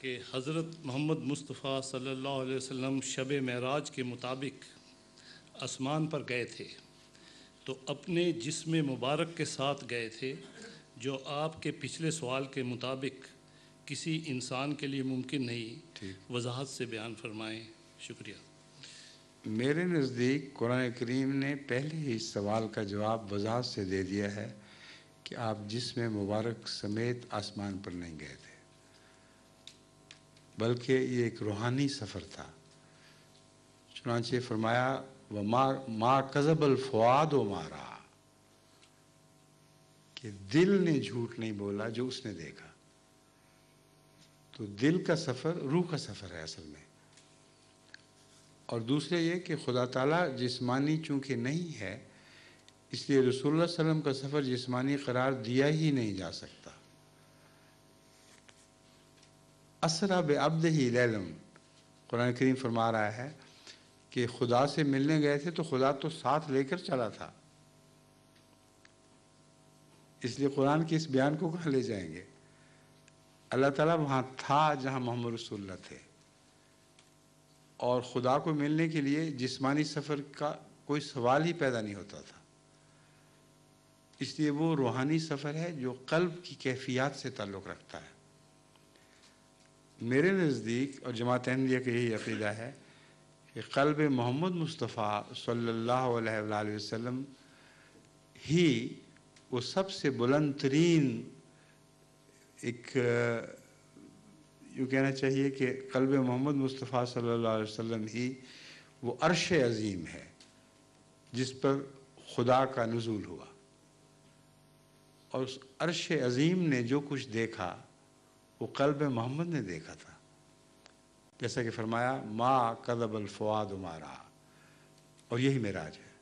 کہ حضرت محمد مصطفیٰ صلی اللہ علیہ وسلم شب معراج کے مطابق آسمان پر گئے تھے تو اپنے جسم مبارک کے ساتھ گئے تھے، جو آپ کے پچھلے سوال کے مطابق کسی انسان کے لیے ممکن نہیں، وضاحت سے بیان فرمائیں۔ شکریہ۔ میرے نزدیک قرآن کریم نے پہلے ہی اس سوال کا جواب وضاحت سے دے دیا ہے کہ آپ جسم مبارک سمیت آسمان پر نہیں گئے تھے، بلکہ یہ ایک روحانی سفر تھا۔ چنانچہ فرمایا وَمَا كَذَبَ الْفُؤَادُ وَمَا رَأَىٰ، کہ دل نے جھوٹ نہیں بولا جو اس نے دیکھا۔ تو دل کا سفر روح کا سفر ہے اصل میں۔ اور دوسرے یہ کہ خدا تعالیٰ جسمانی چونکہ نہیں ہے، اس لیے رسول اللہ صلی اللہ علیہ وسلم کا سفر جسمانی قرار دیا ہی نہیں جا سکتا۔ اسریٰ بعبدہ لیلاً، قرآن کریم فرما رہا ہے کہ خدا سے ملنے گئے تھے تو خدا تو ساتھ لے کر چلا تھا، اس لیے قرآن کے اس بیان کو کہاں لے جائیں گے؟ اللہ تعالیٰ وہاں تھا جہاں محمد رسول اللہ تھے، اور خدا کو ملنے کے لیے جسمانی سفر کا کوئی سوال ہی پیدا نہیں ہوتا تھا۔ اس لیے وہ روحانی سفر ہے جو قلب کی کیفیات سے تعلق رکھتا ہے۔ میرے نزدیک اور جماعت احمدیہ کا یہی عقیدہ ہے کہ قلب محمد مصطفیٰ صلی اللہ علیہ وآلہ وسلم ہی وہ سب سے بلند ترین، ایک یوں کہنا چاہیے کہ قلب محمد مصطفیٰ صلی اللہ علیہ وسلم ہی وہ عرش عظیم ہے جس پر خدا کا نزول ہوا، اور اس عرش عظیم نے جو کچھ دیکھا وہ قلب محمد نے دیکھا تھا، جیسا کہ فرمایا ما کذب الفؤاد ما رأى، اور یہی معراج ہے۔